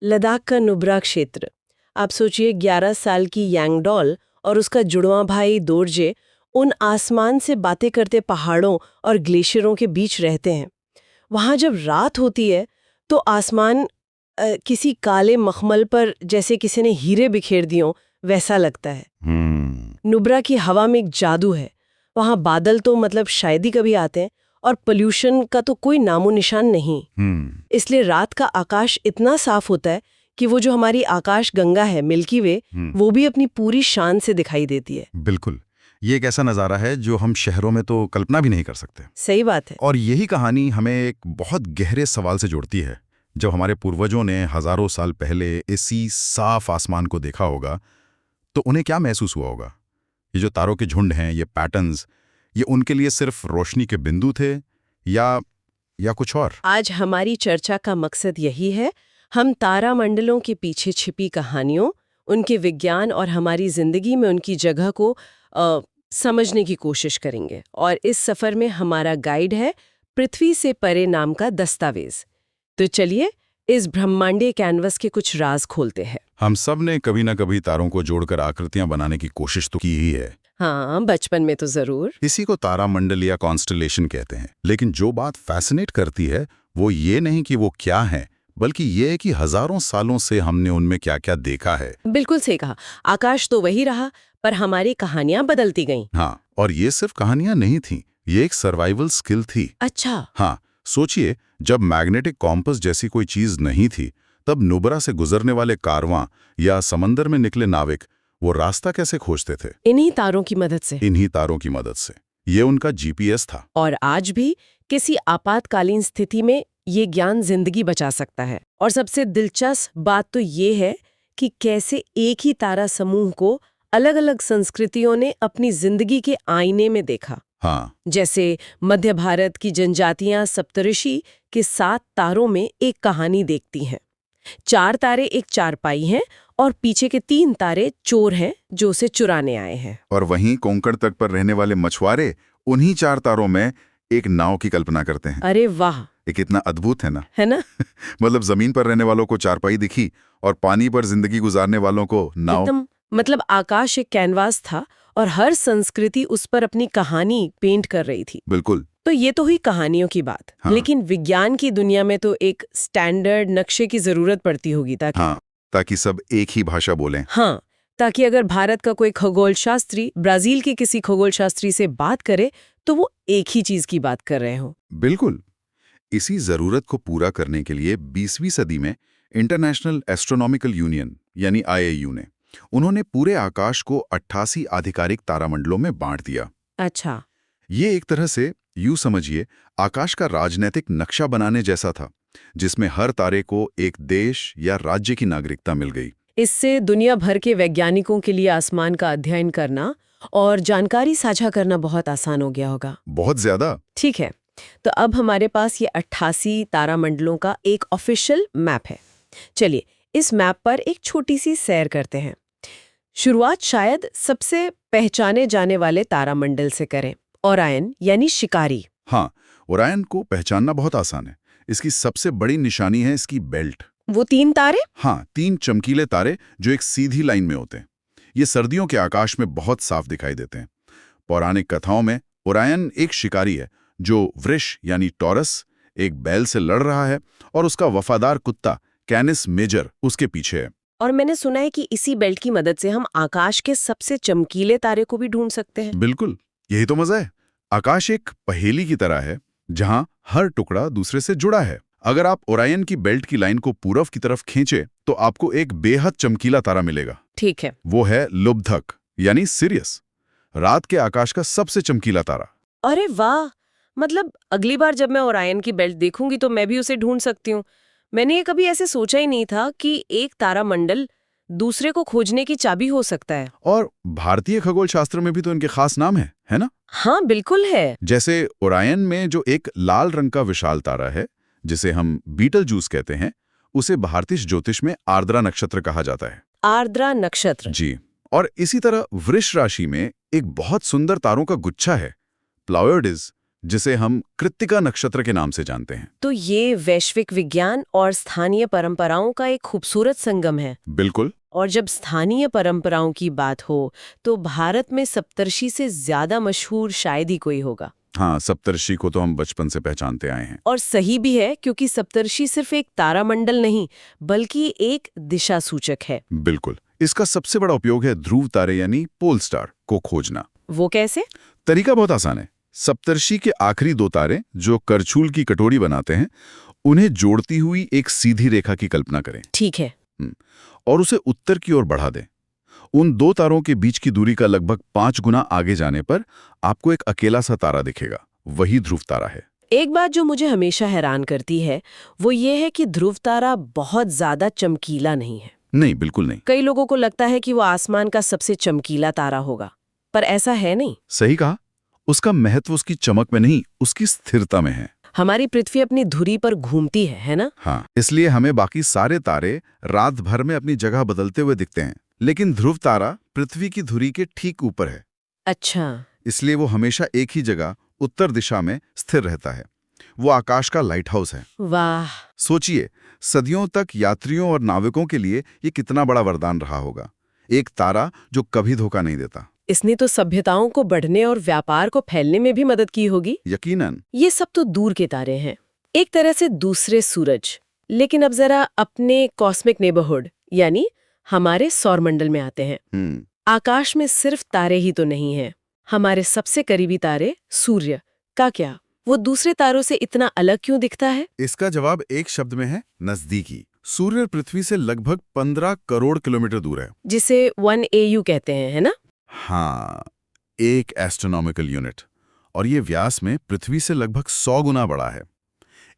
लद्दाख का नुब्रा क्षेत्र। आप सोचिए 11 साल की यांगडॉल और उसका जुड़वां भाई दोरजे उन आसमान से बातें करते पहाड़ों और ग्लेशियरों के बीच रहते हैं। वहां जब रात होती है तो आसमान किसी काले मखमल पर जैसे किसी ने हीरे बिखेर दियों वैसा लगता है। नुब्रा की हवा में एक जादू है। वहां बादल तो मतलब शायद ही कभी आते हैं और पोल्यूशन का तो कोई नामो निशान नहीं। इसलिए रात का आकाश इतना साफ होता है कि वो जो हमारी आकाश गंगा है मिल्की वे, वो भी अपनी पूरी शान से दिखाई देती है। बिल्कुल, ये एक ऐसा नज़ारा है जो हम शहरों में तो कल्पना भी नहीं कर सकते। सही बात है। और यही कहानी हमें एक बहुत गहरे सवाल से जोड़ती है। जब हमारे पूर्वजों ने हजारों साल पहले इसी साफ आसमान को देखा होगा तो उन्हें क्या महसूस हुआ होगा? ये जो तारों के झुंड हैं, ये पैटर्न्स, ये उनके लिए सिर्फ रोशनी के बिंदु थे या कुछ और? आज हमारी चर्चा का मकसद यही है। हम तारामंडलों के पीछे छिपी कहानियों, उनके विज्ञान और हमारी जिंदगी में उनकी जगह को समझने की कोशिश करेंगे। और इस सफर में हमारा गाइड है पृथ्वी से परे नाम का दस्तावेज। तो चलिए इस ब्रह्मांडीय कैनवस के कुछ राज खोलते हैं। हम सब ने कभी ना कभी तारों को जोड़कर आकृतियां बनाने की कोशिश तो की ही है। हाँ, बचपन में तो जरूर। इसी को तारामंडल या कॉन्स्टलेशन कहते हैं। लेकिन जो बात फैसिनेट करती है वो ये नहीं कि वो क्या है, बल्कि ये है कि हजारों सालों से हमने उनमें क्या क्या देखा है। बिल्कुल सही कहा। आकाश तो वही रहा, पर हमारी कहानियां बदलती गईं। हाँ, और ये सिर्फ कहानियां नहीं थी, ये एक सर्वाइवल स्किल थी। अच्छा। हाँ, सोचिए, जब मैग्नेटिक कॉम्पस जैसी कोई चीज नहीं थी, तब नुब्रा से गुजरने वाले कारवां या समंदर में निकले नाविक वो रास्ता कैसे खोजते थे? इन्हीं तारों की मदद से। इन्हीं तारों की मदद से। ये उनका जीपीएस था। और आज भी किसी आपातकालीन स्थिति में ये ज्ञान जिंदगी बचा सकता है। और सबसे दिलचस्प बात तो ये है कि कैसे एक ही तारा समूह को अलग अलग संस्कृतियों ने अपनी जिंदगी के आईने में देखा। हाँ, जैसे मध्य भारत की जनजातियां सप्तऋषि के 7 तारों में एक कहानी देखती हैं। 4 तारे एक चारपाई हैं और पीछे के 3 तारे चोर हैं जो उसे चुराने आए हैं। और वहीं कोंकण तट पर रहने वाले मछुआरे उन्हीं 4 तारों में एक नाव की कल्पना करते हैं। अरे वाह! ये कितना अद्भुत है ना? है ना? मतलब जमीन पर रहने वालों को चारपाई दिखी और पानी पर जिंदगी गुजारने वालों को नाव। एकदम, मतलब आकाश एक कैनवास था और हर संस्कृति उस पर अपनी कहानी पेंट कर रही थी। बिल्कुल। तो ये तो हुई कहानियों की बात। हाँ। लेकिन विज्ञान की दुनिया में तो एक स्टैंडर्ड नक्शे की जरूरत पड़ती होगी ताकि सब एक ही भाषा बोलें। हाँ, ताकि अगर भारत का कोई खगोल शास्त्री ब्राजील के किसी खगोल शास्त्री से बात करे तो वो एक ही चीज की बात कर रहे हो। बिल्कुल। इसी जरूरत को पूरा करने के लिए 20वीं सदी में इंटरनेशनल एस्ट्रोनॉमिकल यूनियन यानी IAU ने उन्होंने पूरे आकाश को 88 आधिकारिक तारामंडलों में बांट दिया। अच्छा। ये एक तरह से यूं समझिए आकाश का राजनीतिक नक्शा बनाने जैसा था, जिसमें हर तारे को एक देश या राज्य की नागरिकता मिल गई। इससे दुनिया भर के वैज्ञानिकों के लिए आसमान का अध्ययन करना और जानकारी साझा करना बहुत आसान हो गया होगा। बहुत ज्यादा। ठीक है, तो अब हमारे पास ये 88 तारामंडलों का एक ऑफिशियल मैप है। चलिए इस मैप पर एक छोटी सी सैर करते हैं। शुरुआत शायद सबसे पहचाने जाने वाले तारामंडल से करें, ओरायन यानी शिकारी। हाँ, ओरायन को पहचानना बहुत आसान है। इसकी सबसे बड़ी निशानी है इसकी बेल्ट। वो 3 तारे? हाँ, 3 चमकीले तारे जो एक सीधी लाइन में होते हैं। ये सर्दियों के आकाश में बहुत साफ दिखाई देते हैं। पौराणिक कथाओं में ओरायन एक शिकारी है जो वृष यानी टॉरस एक बैल से लड़ रहा है और उसका वफादार कुत्ता कैनिस मेजर उसके पीछे है। और मैंने सुना है कि इसी बेल्ट की मदद से हम आकाश के सबसे चमकीले तारे को भी ढूंढ सकते हैं। बिल्कुल, यही तो मजा है। आकाश एक पहेली की तरह है जहां हर टुकड़ा दूसरे से जुड़ा है। अगर आप ओरायन की बेल्ट की लाइन को पूरब की तरफ खींचे तो आपको एक बेहद चमकीला तारा मिलेगा। ठीक है। वो है लुब्धक यानी सिरियस, रात के आकाश का सबसे चमकीला तारा। अरे वाह! मतलब अगली बार जब मैं ओरायन की बेल्ट देखूंगी तो मैं भी उसे ढूंढ सकती हूँ। मैंने ये कभी ऐसे सोचा ही नहीं था कि एक तारामंडल दूसरे को खोजने की चाबी हो सकता है। और भारतीय खगोल शास्त्र में भी तो इनके खास नाम है ना? हाँ, बिल्कुल है। जैसे ओरायन में जो एक लाल रंग का विशाल तारा है जिसे हम बीटल जूस कहते हैं, उसे भारतीय ज्योतिष में आर्द्रा नक्षत्र कहा जाता है। आर्द्रा नक्षत्र? जी। और इसी तरह वृष राशि में एक बहुत सुंदर तारों का गुच्छा है, प्लायोइड्स, जिसे हम कृत्तिका नक्षत्र के नाम से जानते हैं। तो ये वैश्विक विज्ञान और स्थानीय परंपराओं का एक खूबसूरत संगम है। बिल्कुल। और जब स्थानीय परंपराओं की बात हो तो भारत में सप्तर्षि से ज्यादा मशहूर शायद ही कोई होगा। हाँ, सप्तर्षि को तो हम बचपन से पहचानते आए हैं। और सही भी है, क्योंकि सप्तर्षि सिर्फ एक तारामंडल नहीं बल्कि एक दिशा सूचक है। बिल्कुल। इसका सबसे बड़ा उपयोग है ध्रुव तारे यानी पोल स्टार को खोजना। वो कैसे? तरीका बहुत आसान है। सप्तर्षि के आखिरी दो तारे जो करछूल की कटोरी बनाते हैं, उन्हें जोड़ती हुई एक सीधी रेखा की कल्पना करें। ठीक है। और उसे उत्तर की ओर बढ़ा दें। उन दो तारों के बीच की दूरी का लगभग 5 गुना आगे जाने पर आपको एक अकेला सा तारा दिखेगा। वही ध्रुव तारा है। एक बात जो मुझे हमेशा हैरान करती है वो ये है कि ध्रुव तारा बहुत ज्यादा चमकीला नहीं है। नहीं, बिल्कुल नहीं। कई लोगों को लगता है कि वो आसमान का सबसे चमकीला तारा होगा, पर ऐसा है नहीं। सही कहा। उसका महत्व उसकी चमक में नहीं, उसकी स्थिरता में है। हमारी पृथ्वी अपनी धुरी पर घूमती है ना? हाँ, इसलिए हमें बाकी सारे तारे रात भर में अपनी जगह बदलते हुए दिखते हैं, लेकिन ध्रुव तारा पृथ्वी की धुरी के ठीक ऊपर है। अच्छा। इसलिए वो हमेशा एक ही जगह उत्तर दिशा में स्थिर रहता है। वो आकाश का लाइट हाउस है। वाह। सोचिए, सदियों तक यात्रियों और नाविकों के लिए ये कितना बड़ा वरदान रहा होगा। एक तारा जो कभी धोखा नहीं देता। इसने तो सभ्यताओं को बढ़ने और व्यापार को फैलने में भी मदद की होगी। यकीनन। ये सब तो दूर के तारे हैं, एक तरह से दूसरे सूरज। लेकिन अब जरा अपने कॉस्मिक नेबरहुड यानी हमारे सौरमंडल में आते हैं। आकाश में सिर्फ तारे ही तो नहीं हैं। हमारे सबसे करीबी तारे सूर्य का क्या, वो दूसरे तारों से इतना अलग क्यों दिखता है? इसका जवाब एक शब्द में है, नजदीकी। सूर्य पृथ्वी से लगभग 15 करोड़ किलोमीटर दूर है, जिसे 1 AU कहते हैं, है ना? हाँ, एक एस्ट्रोनॉमिकल यूनिट। और ये व्यास में पृथ्वी से लगभग 100 गुना बड़ा है।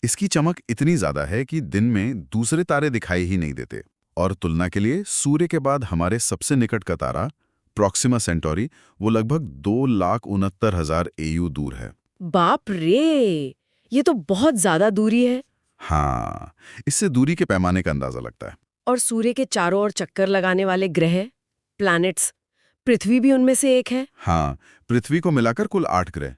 इसकी चमक इतनी ज्यादा है कि दिन में दूसरे तारे दिखाई ही नहीं देते। और तुलना के लिए सूर्य के बाद हमारे सबसे निकट का तारा प्रॉक्सिमा सेंटोरी, वो लगभग 2,69,000 AU दूर है। बाप रे, ये तो बहुत ज्यादा दूरी है। हाँ, इससे दूरी के पैमाने का अंदाजा लगता है। और सूर्य के चारों ओर चक्कर लगाने वाले ग्रह, प्लैनेट्स, पृथ्वी भी उनमें से एक है। हाँ, पृथ्वी को मिलाकर कुल 8 ग्रह,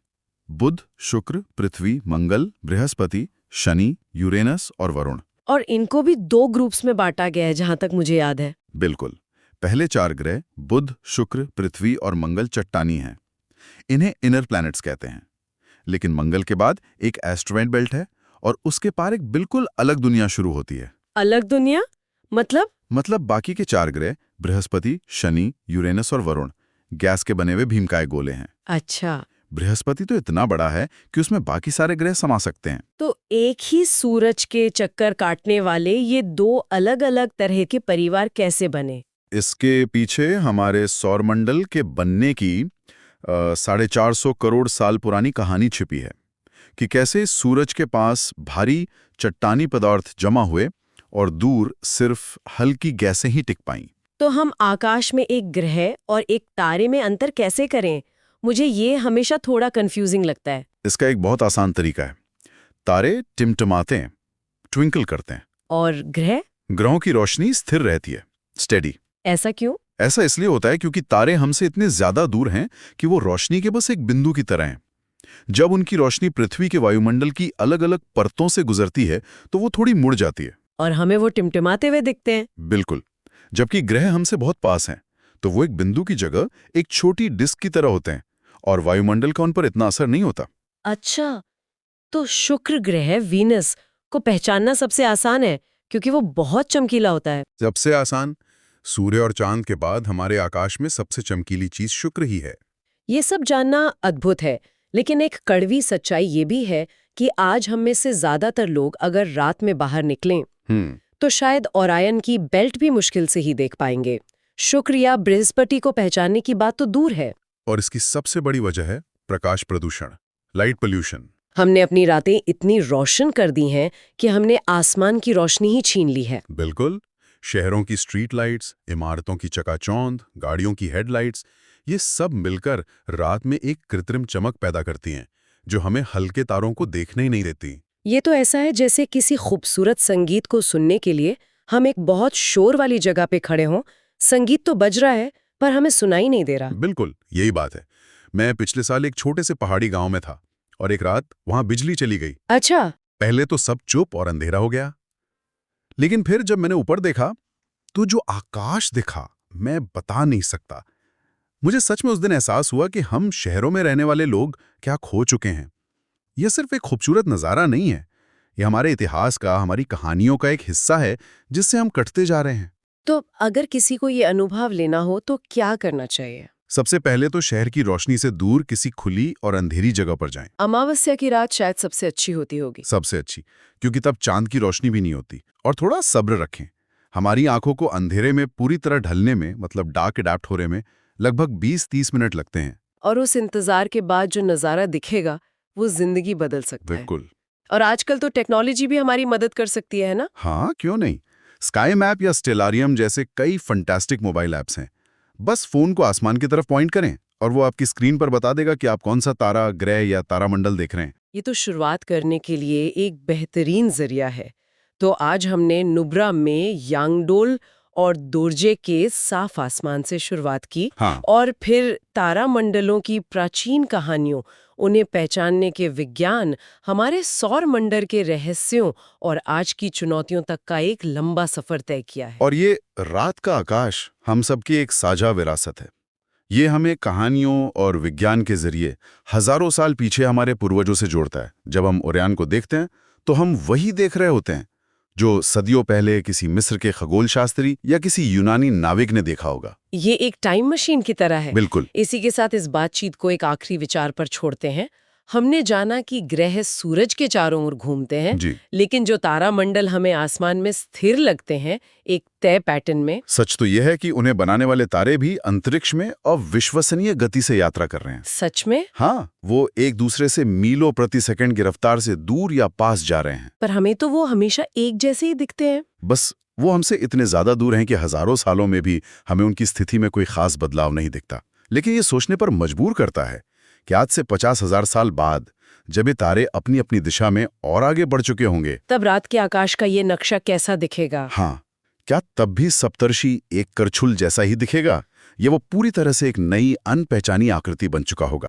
बुध, शुक्र, पृथ्वी, मंगल, बृहस्पति, शनि, यूरेनस और वरुण। और इनको भी 2 ग्रुप्स में बांटा गया है जहां तक मुझे याद है। बिल्कुल। पहले 4 ग्रह बुध, शुक्र, पृथ्वी और मंगल चट्टानी हैं। इन्हें इनर प्लैनेट्स कहते हैं। लेकिन मंगल के बाद एक एस्ट्रॉयड बेल्ट है और उसके पार एक बिल्कुल अलग दुनिया शुरू होती है। अलग दुनिया? मतलब बाकी के 4 ग्रह बृहस्पति, शनि, यूरेनस और वरुण गैस के बने हुए भीमकाय गोले हैं। अच्छा। बृहस्पति तो इतना बड़ा है कि उसमें बाकी सारे ग्रह समा सकते हैं। तो एक ही सूरज के चक्कर काटने वाले ये 2 अलग-अलग तरह के परिवार कैसे बने? इसके पीछे हमारे सौरमंडल के बनने की 450 करोड़ साल पुरानी कहानी छिपी है कि कैसे सूरज के पास भारी चट्टानी पदार्थ जमा हुए और दूर सिर्फ हल्की गैसें ही टिक पाईं। तो हम आकाश में एक ग्रह और एक तारे में अंतर कैसे करें? मुझे ये हमेशा थोड़ा कंफ्यूजिंग लगता है। इसका एक बहुत आसान तरीका है। तारे टिमटिमाते हैं, ट्विंकल करते हैं। और ग्रहों की रोशनी स्थिर रहती है, स्टेडी। ऐसा क्यों? ऐसा इसलिए होता है क्योंकि तारे हमसे इतने ज्यादा दूर हैं कि वो रोशनी के बस एक बिंदु की तरह हैं। जब उनकी रोशनी पृथ्वी के वायुमंडल की अलग अलग परतों से गुजरती है तो वो थोड़ी मुड़ जाती है और हमें वो टिमटिमाते हुए दिखते हैं। बिल्कुल। जबकि ग्रह हमसे बहुत पास हैं तो वो एक बिंदु की जगह एक छोटी डिस्क की तरह होते हैं और वायुमंडल का उन पर इतना असर नहीं होता। अच्छा, तो शुक्र ग्रह वीनस को पहचानना सबसे आसान है क्योंकि वो बहुत चमकीला होता है। सबसे आसान? सूर्य और चांद के बाद हमारे आकाश में सबसे चमकीली चीज शुक्र ही है। ये सब जानना अद्भुत है, लेकिन एक कड़वी सच्चाई ये भी है कि आज हम में से ज्यादातर लोग अगर रात में बाहर निकलें तो शायद ओरायन की बेल्ट भी मुश्किल से ही देख पाएंगे। शुक्र या बृहस्पति को पहचानने की बात तो दूर है। और इसकी सबसे बड़ी वजह है प्रकाश प्रदूषण, लाइट पोल्यूशन। हमने अपनी रातें इतनी रोशन कर दी हैं कि हमने आसमान की रोशनी ही छीन ली है। बिल्कुल। शहरों की स्ट्रीट लाइट्स, इमारतों की चकाचौंध, गाड़ियों की हेडलाइट्स, ये सब मिलकर रात में एक कृत्रिम चमक पैदा करती हैं जो हमें हल्के तारों को देखने ही नहीं देती। ये तो ऐसा है जैसे किसी खूबसूरत संगीत को सुनने के लिए हम एक बहुत शोर वाली जगह पे खड़े हों। संगीत तो बज रहा है पर हमें सुनाई नहीं दे रहा। बिल्कुल, यही बात है। मैं पिछले साल एक छोटे से पहाड़ी गांव में था। और एक रात वहां बिजली चली गई। अच्छा। पहले तो सब चुप और अंधेरा हो गया, लेकिन फिर जब मैंने ऊपर देखा तो जो आकाश दिखा मैं बता नहीं सकता। मुझे सच में उस दिन एहसास हुआ कि हम शहरों में रहने वाले लोग क्या खो चुके हैं। यह सिर्फ एक खूबसूरत नज़ारा नहीं है, यह हमारे इतिहास का, हमारी कहानियों का एक हिस्सा है जिससे हम कटते जा रहे हैं। तो अगर किसी को ये अनुभव लेना हो तो क्या करना चाहिए? सबसे पहले तो शहर की रोशनी से दूर किसी खुली और अंधेरी जगह पर जाएं। अमावस्या की रात शायद सबसे अच्छी होती होगी। सबसे अच्छी, क्योंकि तब चांद की रोशनी भी नहीं होती। और थोड़ा सब्र रखें। हमारी आंखों को अंधेरे में पूरी तरह ढलने में, मतलब डार्क अडैप्ट होने में लगभग 20-30 मिनट लगते हैं। और उस इंतजार के बाद जो नज़ारा दिखेगा वो जिंदगी बदल सकता है। बिल्कुल। और आजकल तो टेक्नोलॉजी भी हमारी मदद कर सकती है ना? हाँ, क्यों नहीं। स्काई मैप या स्टेलारियम जैसे कई फंटास्टिक मोबाइल ऐप्स हैं। बस फोन को आसमान की तरफ पॉइंट करें और वो आपकी स्क्रीन पर बता देगा कि आप कौन सा तारा, ग्रह या तारामंडल देख रहे हैं। ये तो शुरुआत करने के लिए एक बेहतरीन जरिया है। तो आज हमने नुब्रा में यांगडोल और दोरजे के साफ आसमान से शुरुआत की। हाँ। और फिर तारामंडलों की प्राचीन कहानियों, उन्हें पहचानने के विज्ञान, हमारे सौर मंडल के रहस्यों और आज की चुनौतियों तक का एक लंबा सफर तय किया है। और ये रात का आकाश हम सबकी एक साझा विरासत है। ये हमें कहानियों और विज्ञान के जरिए हजारों साल पीछे हमारे पूर्वजों से जोड़ता है। जब हम ओरियन को देखते हैं तो हम वही देख रहे होते हैं जो सदियों पहले किसी मिस्र के खगोल शास्त्री या किसी यूनानी नाविक ने देखा होगा। ये एक टाइम मशीन की तरह है। बिल्कुल। इसी के साथ इस बातचीत को एक आखिरी विचार पर छोड़ते हैं। हमने जाना कि ग्रह सूरज के चारों ओर घूमते हैं, जी। लेकिन जो तारामंडल हमें आसमान में स्थिर लगते हैं एक तय पैटर्न में। सच तो यह है कि उन्हें बनाने वाले तारे भी अंतरिक्ष में अविश्वसनीय गति से यात्रा कर रहे हैं। सच में? हाँ, वो एक दूसरे से मीलों प्रति सेकंड की रफ्तार से दूर या पास जा रहे हैं। पर हमें तो वो हमेशा एक जैसे ही दिखते हैं। बस वो हमसे इतने ज्यादा दूर हैं कि हजारों सालों में भी हमें उनकी स्थिति में कोई खास बदलाव नहीं दिखता। लेकिन ये सोचने पर मजबूर करता है कि आज से 50,000 साल बाद जब ये तारे अपनी अपनी दिशा में और आगे बढ़ चुके होंगे, तब रात के आकाश का ये नक्शा कैसा दिखेगा? हाँ, क्या तब भी सप्तर्षि एक करछुल जैसा ही दिखेगा, या वो पूरी तरह से एक नई अनपहचानी आकृति बन चुका होगा?